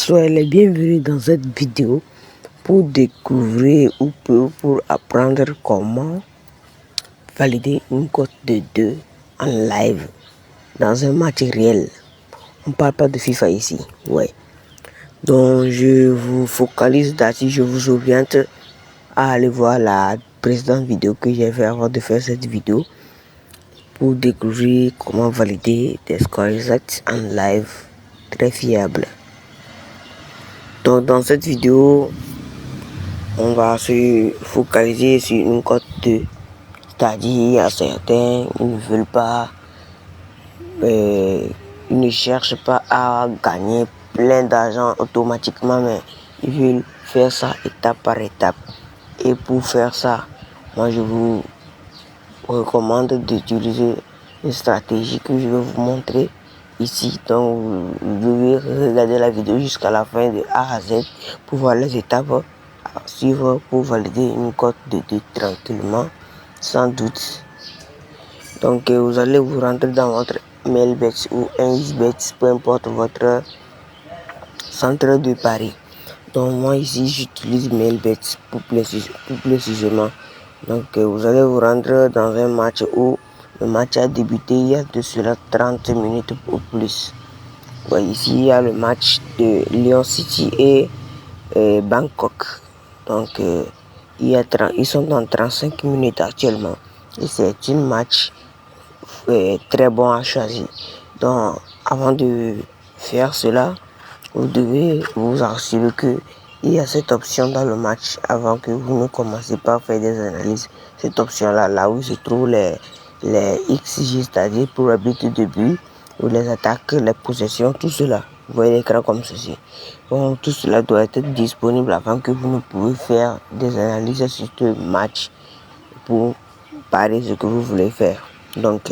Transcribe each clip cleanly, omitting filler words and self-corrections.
Soyez les bienvenus dans cette vidéo pour découvrir ou pour apprendre comment valider une cote de 2 en live dans un match réel. On parle pas de FIFA ici, ouais. Donc je vous focalise là-dessus, je vous oriente à aller voir la précédente vidéo que j'ai fait avant de faire cette vidéo pour découvrir comment valider des scores exacts en live très fiable. Donc dans cette vidéo, on va se focaliser sur une cote 2. C'est-à-dire, il y a certains qui ne veulent pas, ils ne cherchent pas à gagner plein d'argent automatiquement, mais ils veulent faire ça étape par étape. Et pour faire ça, moi je vous recommande d'utiliser une stratégie que je vais vous montrer ici. Donc vous devez regarder la vidéo jusqu'à la fin de A à Z pour voir les étapes à suivre pour valider une cote de 2 tranquillement, sans doute. Donc vous allez vous rentrer dans votre Mailbet ou XBet, peu importe votre centre de pari. Donc moi ici j'utilise Mailbet pour précisément. Donc vous allez vous rendre dans un match où le match a débuté il y a de cela 30 minutes ou plus. Ouais, ici il y a le match de Lyon City et Bangkok. Donc ils sont dans 35 minutes actuellement. Et c'est un match très bon à choisir. Donc avant de faire cela, vous devez vous assurer que il y a cette option dans le match avant que vous ne commencez pas à faire des analyses. Cette option là où se trouvent les XG, c'est-à-dire probabilité de but, ou les attaques, les possessions, tout cela. Vous voyez l'écran comme ceci. Bon, tout cela doit être disponible avant que vous ne pouvez faire des analyses sur ce match pour parier ce que vous voulez faire. Donc,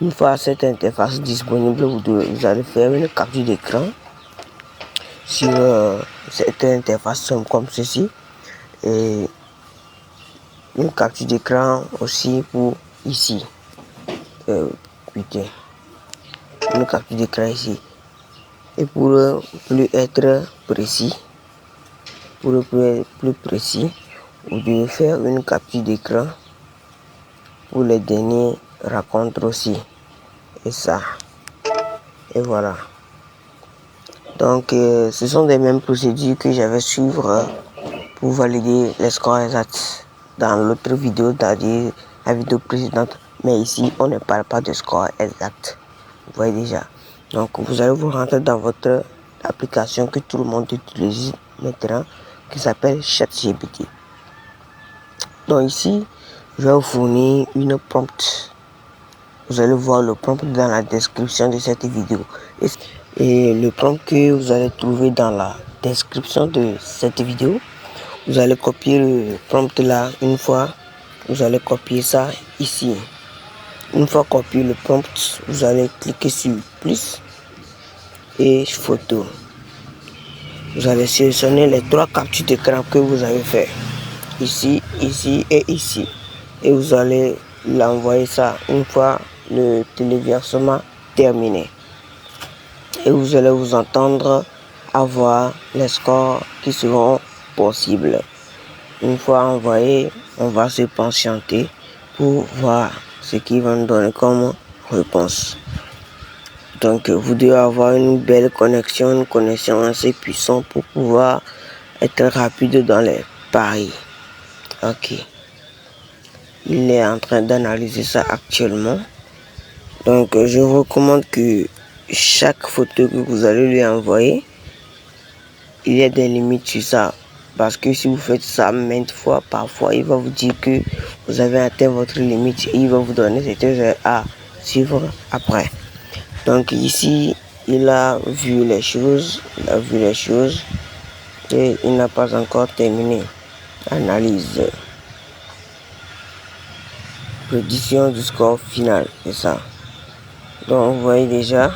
une fois cette interface disponible, vous allez faire une capture d'écran sur cette interface comme ceci, et une capture d'écran aussi pour ici, une capture d'écran ici. Et pour plus être précis, vous devez faire une capture d'écran pour les derniers rencontres aussi. Et ça, et voilà. Donc ce sont les mêmes procédures que j'avais suivre pour valider les scores exacts dans l'autre vidéo, c'est-à-dire la vidéo précédente. Mais ici on ne parle pas de score exact, vous voyez déjà. Donc vous allez vous rentrer dans votre application que tout le monde utilise maintenant, qui s'appelle ChatGPT. Donc ici je vais vous fournir une prompt. Vous allez voir le prompt dans la description de cette vidéo. Et le prompt que vous allez trouver dans la description de cette vidéo, vous allez copier le prompt là une fois. Vous allez copier ça ici. Une fois copié le prompt, vous allez cliquer sur plus et photo. Vous allez sélectionner les 3 captures d'écran que vous avez fait. Ici, ici et ici. Et vous allez l'envoyer ça une fois le téléversement terminé. Et vous allez vous entendre avoir les scores qui seront possibles. Une fois envoyé, on va se patienter pour voir ce qui va nous donner comme réponse. Donc vous devez avoir une belle connexion, une connexion assez puissante pour pouvoir être rapide dans les paris. Ok. Il est en train d'analyser ça actuellement. Donc je vous recommande que chaque photo que vous allez lui envoyer, il y a des limites sur ça. Parce que si vous faites ça maintes fois, parfois il va vous dire que vous avez atteint votre limite et il va vous donner cette heure à suivre après. Donc ici, il a vu les choses, et il n'a pas encore terminé. Analyse. Prédiction du score final, c'est ça. Donc vous voyez déjà.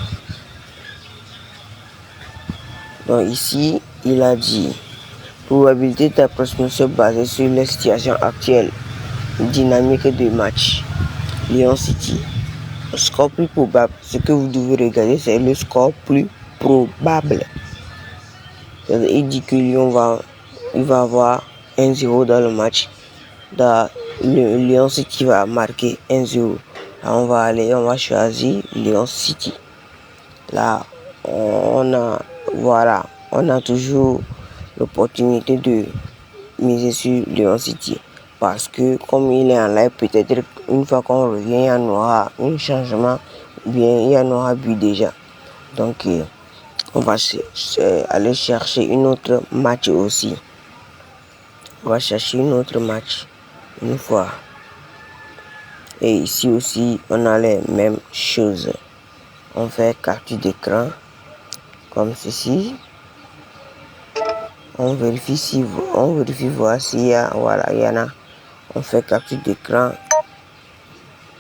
Donc ici, il a dit probabilité d'approximation basée sur les situations actuelles, dynamique de match. Lyon City. Le score plus probable. Ce que vous devez regarder, c'est le score plus probable. Il dit que il va avoir 1-0 dans le match. Le Lyon City va marquer 1-0. Là, on va choisir Lyon City. Là, on a toujours l'opportunité de miser sur Lyon City. Parce que comme il est en live, peut-être une fois qu'on revient, il y en aura un changement, ou bien il y en aura but déjà. Donc, on va aller chercher une autre match aussi. On va chercher une autre match une fois. Et ici aussi, on a les mêmes choses. On fait capture d'écran comme ceci. On vérifie voir s'il y a, voilà, il y en a. On fait capture d'écran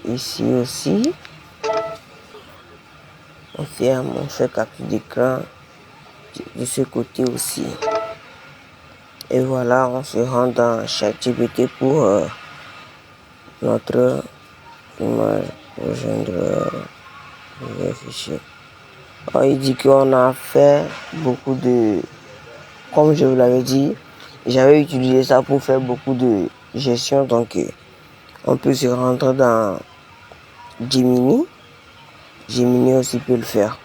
ici aussi. On fait capture d'écran de ce côté aussi. Et voilà, on se rend dans ChatGPT pour notre image, rejoindre les fichiers. Alors, il dit qu'on a fait beaucoup de, comme je vous l'avais dit, j'avais utilisé ça pour faire beaucoup de gestion. Donc, on peut se rendre dans Gemini. Gemini aussi peut le faire.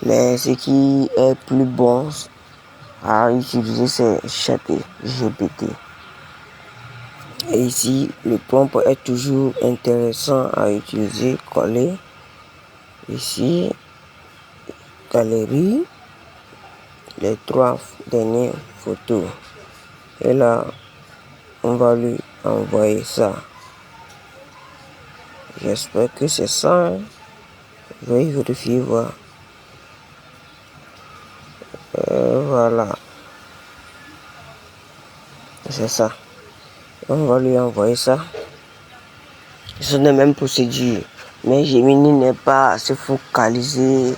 Mais ce qui est plus bon à utiliser, c'est ChatGPT. Et ici, le prompt est toujours intéressant à utiliser. Coller. Ici, galerie, les 3 dernières photos. Et là, on va lui envoyer ça. J'espère que c'est ça. Je vais vérifier, voir. Voilà. C'est ça. On va lui envoyer ça. Ce n'est même procédure. Mais Gemini n'est pas assez focalisé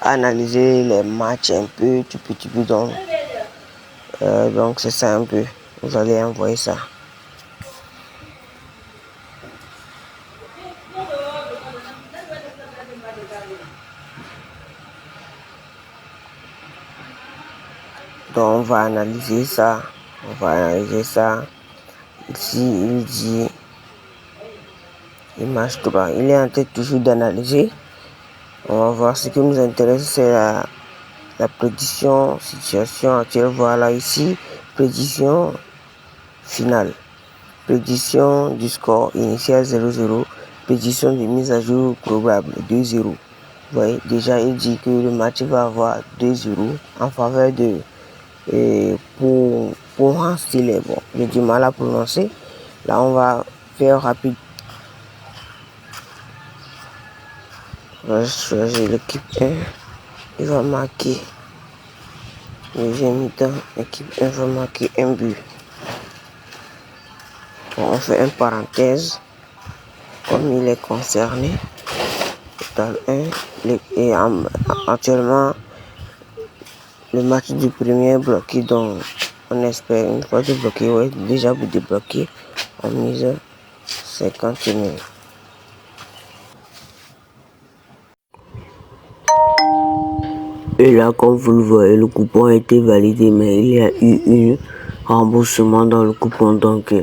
à analyser les matchs un peu, tout petit peu. Donc c'est ça un peu. Vous allez envoyer ça. Donc on va analyser ça. Ici il dit image 3. Il est en train toujours d'analyser. On va voir ce qui nous intéresse, c'est la prédiction, situation actuelle. Voilà ici, prédiction finale. Prédiction du score initial 0-0. Prédiction de mise à jour probable 2-0. Vous voyez, déjà il dit que le match va avoir 2-0 en faveur de pour un style. Bon, j'ai du mal à prononcer. Là, on va faire rapide. On va choisir l'équipe 1. Il va marquer. Deuxième mi-temps, l'équipe 1 va marquer un but. Bon, on fait une parenthèse. Comme il est concerné. Total 1. Et actuellement, le match du premier est bloqué. Donc, on espère une fois débloqué. Ouais, déjà vous débloquer. On mise 50 000. Et là, comme vous le voyez, le coupon a été validé, mais il y a eu un remboursement dans le coupon. Donc,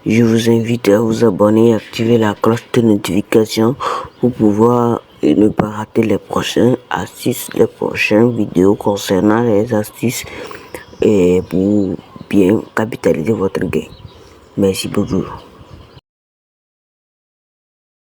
je vous invite à vous abonner et activer la cloche de notification pour pouvoir ne pas rater les prochaines astuces, les prochaines vidéos concernant les astuces et pour bien capitaliser votre gain. Merci beaucoup.